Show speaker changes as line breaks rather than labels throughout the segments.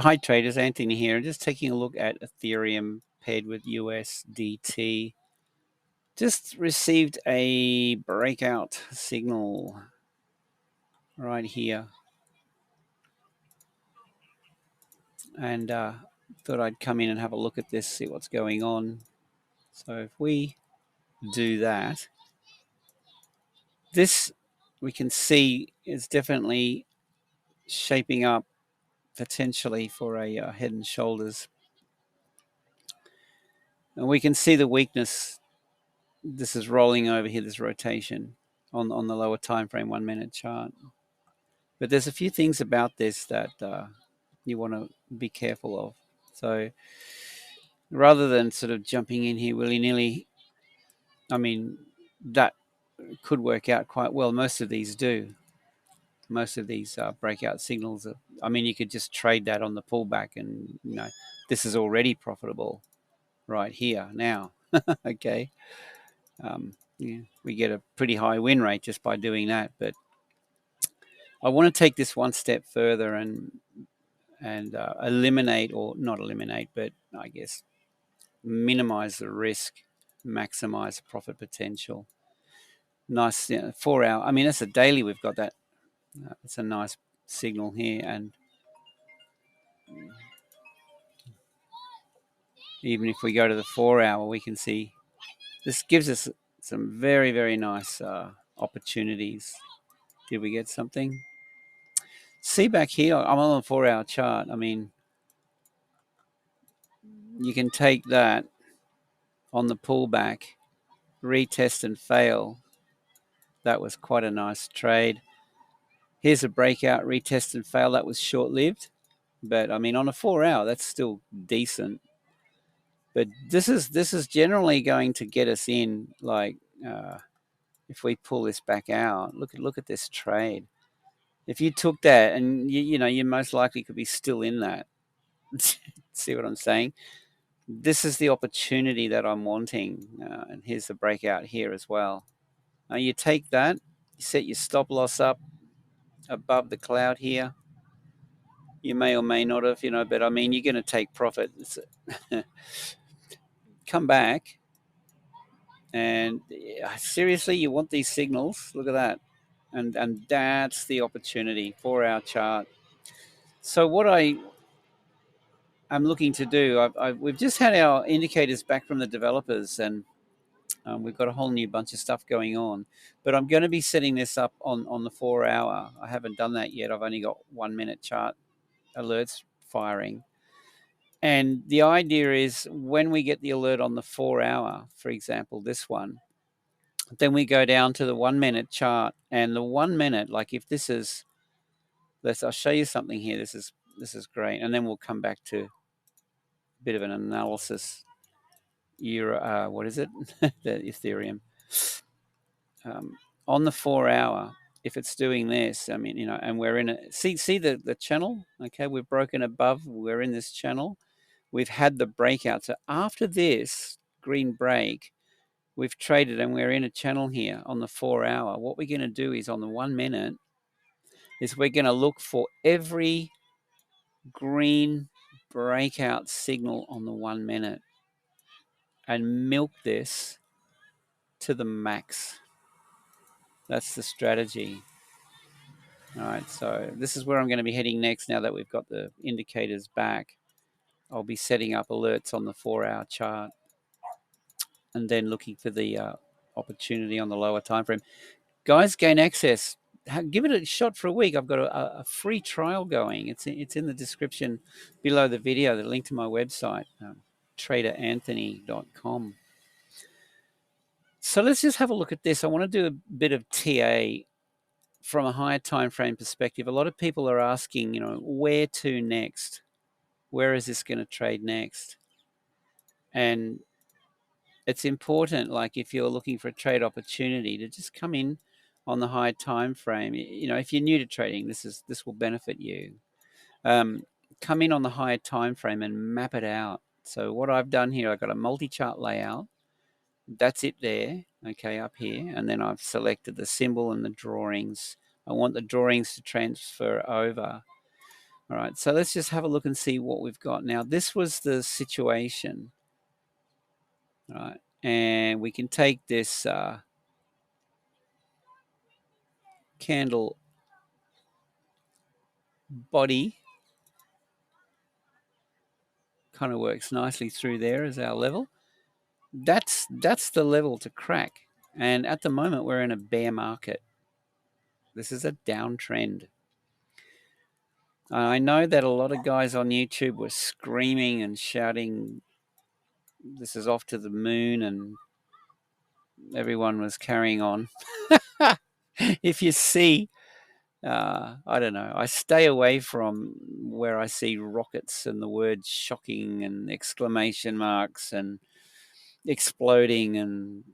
Hi traders, Anthony here. Just taking a look at Ethereum paired with USDT. Just received a breakout signal right here, and thought I'd come in and have a look at this, see what's going on. So if we do that, this we can see is definitely shaping up potentially for a head and shoulders, and we can see the weakness. This is rolling over here, this rotation on the lower time frame 1 minute chart. But there's a few things about this that you want to be careful of. So rather than sort of jumping in here willy-nilly, I mean, that could work out quite well. Most of these do. Most of these breakout signals are, I mean, you could just trade that on the pullback, and this is already profitable right here now. Okay. Yeah, we get a pretty high win rate just by doing that. But I want to take this one step further and eliminate, or not eliminate, but I guess minimize the risk, maximize profit potential. Nice 4 hour. I mean, that's a daily. We've got that. It's a nice signal here, and even if we go to the 4 hour, we can see this gives us some very, very nice opportunities. Did we get something? See back here, I'm on a 4 hour chart. I mean, you can take that on the pullback, retest and fail. That was quite a nice trade. Here's a breakout, retest and fail. That was short-lived, but I mean, on a 4 hour, that's still decent. But this is generally going to get us in. Like if we pull this back out, look at this trade. If you took that, and you most likely could be still in that. See what I'm saying? This is the opportunity that I'm wanting, and here's the breakout here as well. Now you take that, you set your stop loss up above the cloud here. You may or may not have, but I mean, you're going to take profit. Come back, and seriously, you want these signals. Look at that, and that's the opportunity. 4 hour chart. So what I'm looking to do, we've just had our indicators back from the developers, and we've got a whole new bunch of stuff going on. But I'm going to be setting this up on the 4 hour. I haven't done that yet. I've only got 1 minute chart alerts firing. And the idea is when we get the alert on the 4 hour, for example, this one, then we go down to the 1 minute chart, and the 1 minute, like if this is, I'll show you something here. This is great. And then we'll come back to a bit of an analysis. What is it? The Ethereum. On the 4 hour, if it's doing this, I mean, and we're in a, see the channel? Okay, we've broken above, we're in this channel. We've had the breakout. So after this green break, we've traded and we're in a channel here on the 4 hour. What we're going to do is on the 1 minute is we're going to look for every green breakout signal on the 1 minute and milk this to the max. That's the strategy. All right, so this is where I'm going to be heading next now that we've got the indicators back. I'll be setting up alerts on the 4 hour chart and then looking for the opportunity on the lower time frame. Guys, gain access. Give it a shot for a week. I've got a free trial going. It's in the description below the video, the link to my website, traderanthony.com. So let's just have a look at this. I want to do a bit of TA from a higher time frame perspective. A lot of people are asking, where to next? Where is this going to trade next? And it's important, like if you're looking for a trade opportunity, to just come in on the high time frame. If you're new to trading, this will benefit you. Come in on the higher time frame and map it out. So what I've done here, I've got a multi-chart layout. That's it there, okay, up here. And then I've selected the symbol and the drawings. I want the drawings to transfer over. All right, so let's just have a look and see what we've got now. This was the situation, all right, and we can take this candle body, kind of works nicely through there as our level. That's the level to crack, and at the moment we're in a bear market. This is a downtrend. I know that a lot of guys on YouTube were screaming and shouting, "This is off to the moon," and everyone was carrying on. If you see, I don't know, I stay away from where I see rockets and the word shocking and exclamation marks and exploding and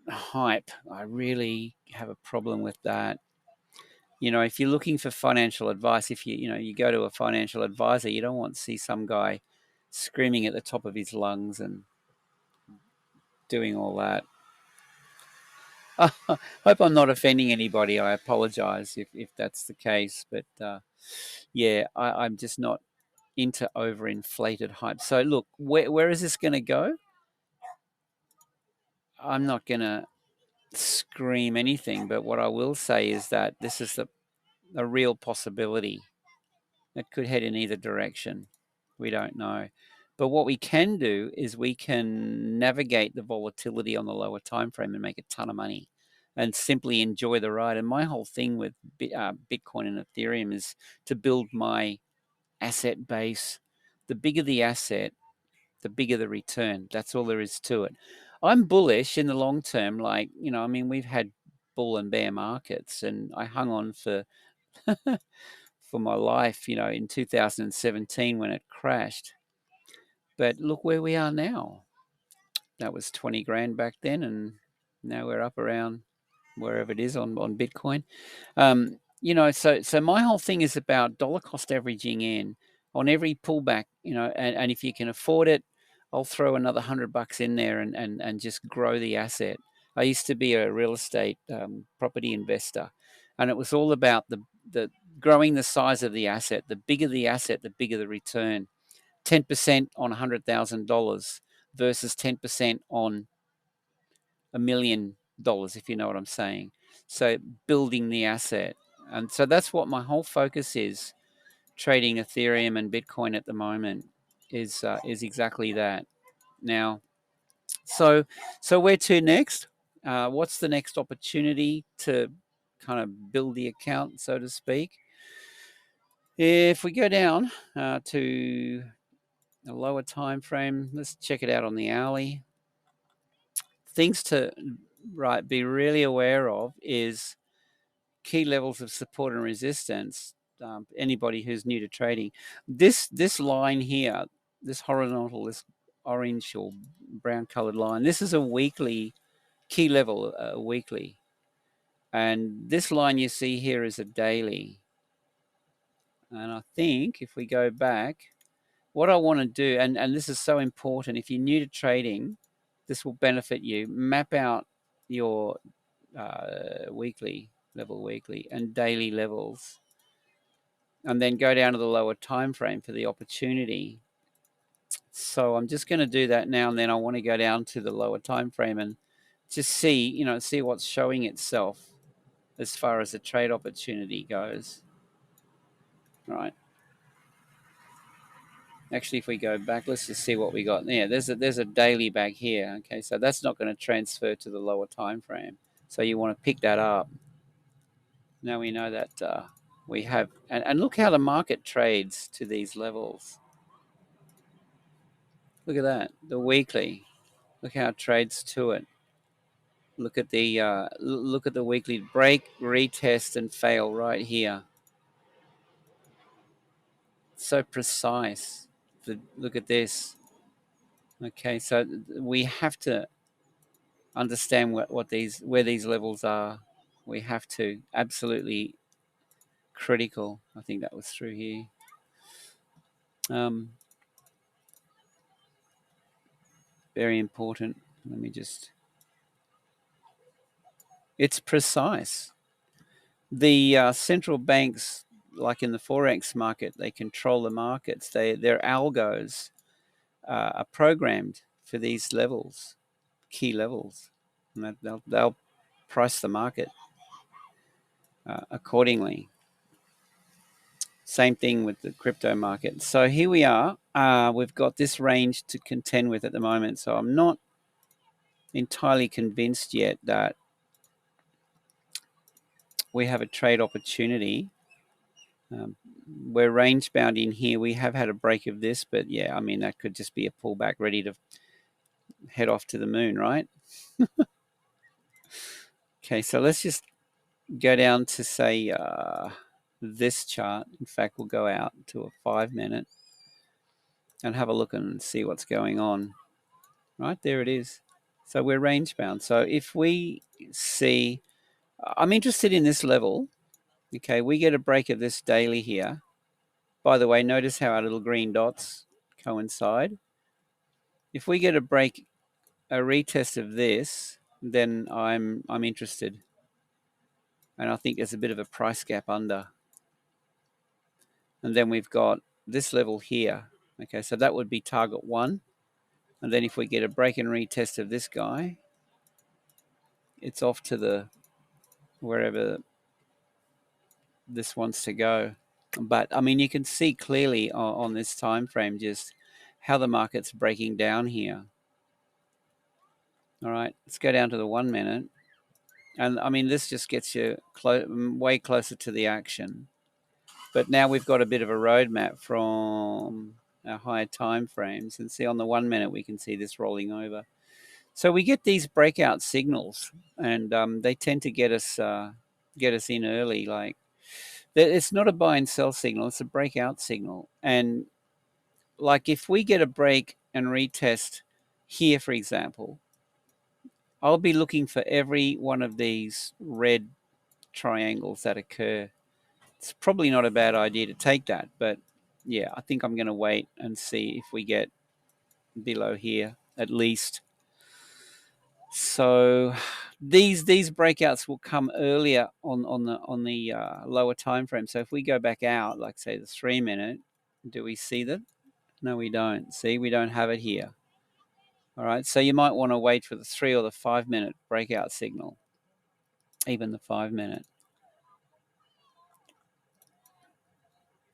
hype. I really have a problem with that. If you're looking for financial advice, if you go to a financial advisor, you don't want to see some guy screaming at the top of his lungs and doing all that. I hope I'm not offending anybody. I apologize if that's the case. But yeah, I'm just not into overinflated hype. So look, where is this going to go? I'm not going to scream anything, but what I will say is that this is a real possibility. It could head in either direction. We don't know. But what we can do is we can navigate the volatility on the lower time frame and make a ton of money and simply enjoy the ride. And my whole thing with Bitcoin and Ethereum is to build my asset base. The bigger the asset, the bigger the return. That's all there is to it. I'm bullish in the long term. We've had bull and bear markets, and I hung on for for my life, in 2017 when it crashed. But look where we are now. That was 20 grand back then, and now we're up around wherever it is on Bitcoin. So my whole thing is about dollar cost averaging in on every pullback, and if you can afford it, I'll throw another $100 in there and just grow the asset. I used to be a real estate property investor, and it was all about the growing the size of the asset. The bigger the asset, the bigger the return. 10% on $100,000 versus 10% on $1,000,000, if you know what I'm saying. So building the asset. And so that's what my whole focus is, trading Ethereum and Bitcoin at the moment is exactly that. Now, so where to next? What's the next opportunity to kind of build the account, so to speak? If we go down to a lower time frame, let's check it out on the hourly. Things to be really aware of is key levels of support and resistance. Anybody who's new to trading, this line here, this horizontal, this orange or brown colored line, this is a weekly key level, weekly, and this line you see here is a daily. And I think if we go back, what I want to do, and this is so important, if you're new to trading, this will benefit you. Map out your weekly and daily levels, and then go down to the lower time frame for the opportunity. So I'm just going to do that now, and then I want to go down to the lower time frame and just see what's showing itself as far as the trade opportunity goes. All right. Actually, if we go back, let's just see what we got there. There's a daily back here. Okay, so that's not going to transfer to the lower time frame. So you want to pick that up. Now we know that we have, and look how the market trades to these levels. Look at that, the weekly. Look how it trades to it. Look at the weekly break, retest, and fail right here. So precise. Look at this. Okay, so we have to understand where these levels are. We have to, absolutely critical. I think that was through here. Very important. Let me just. It's precise. The central banks like in the Forex market, they control the markets. Their algos are programmed for these levels, key levels, and they'll price the market accordingly. Same thing with the crypto market. So here we are. We've got this range to contend with at the moment. So I'm not entirely convinced yet that we have a trade opportunity. We're range bound in here. We have had a break of this, but yeah, I mean, that could just be a pullback ready to head off to the moon, right? Okay, so let's just go down to, say, this chart. In fact, we'll go out to a 5-minute and have a look and see what's going on. Right, there it is. So we're range bound. So if we see, I'm interested in this level. Okay, we get a break of this daily here. By the way, notice how our little green dots coincide. If we get a break, a retest of this, then I'm interested. And I think there's a bit of a price gap under. And then we've got this level here. Okay, so that would be target 1. And then if we get a break and retest of this guy, it's off to the wherever this wants to go. But I mean, you can see clearly on this time frame just how the market's breaking down here. All right, let's go down to the 1 minute. And I mean, this just gets you way closer to the action. But now we've got a bit of a roadmap from our higher time frames. And see on the 1 minute, we can see this rolling over. So we get these breakout signals, and they tend to get us in early. Like, it's not a buy and sell signal; it's a breakout signal. And like, if we get a break and retest here, for example, I'll be looking for every one of these red triangles that occur. It's probably not a bad idea to take that, but yeah, I think I'm going to wait and see if we get below here at least. So these breakouts will come earlier on the lower time frame. So if we go back out, like say the 3 minute, do we see that? No, we don't. See, we don't have it here. All right, so you might want to wait for the 3 or the 5 minute breakout signal, even the 5 minute,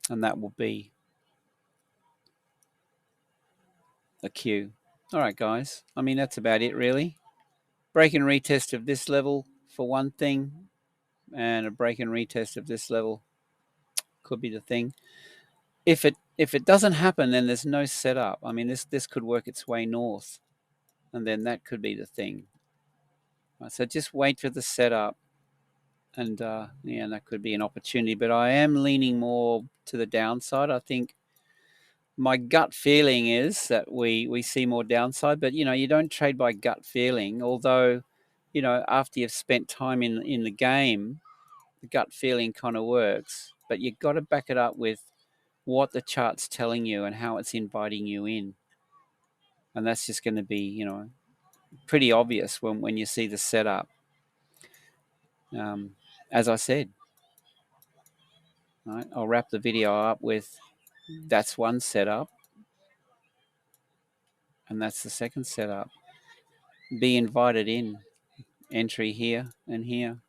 and that will be a cue. All right, guys. I mean, that's about it, really. Break and retest of this level for one thing, and a break and retest of this level could be the thing. If it doesn't happen, then there's no setup. I mean, this could work its way north, and then that could be the thing. Right, so just wait for the setup, and yeah, that could be an opportunity. But I am leaning more to the downside. I think my gut feeling is that we see more downside, but you don't trade by gut feeling. Although, after you've spent time in the game, the gut feeling kind of works. But you've got to back it up with what the chart's telling you and how it's inviting you in, and that's just going to be pretty obvious when you see the setup. As I said, right, I'll wrap the video up with that's one setup, and that's the second setup. Be invited in. Entry here and here.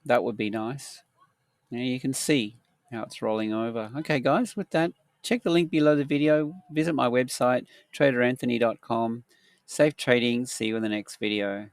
That would be nice. Now you can see how it's rolling over. Okay, guys, with that, check the link below the video. Visit my website, traderanthony.com. Safe trading. See you in the next video.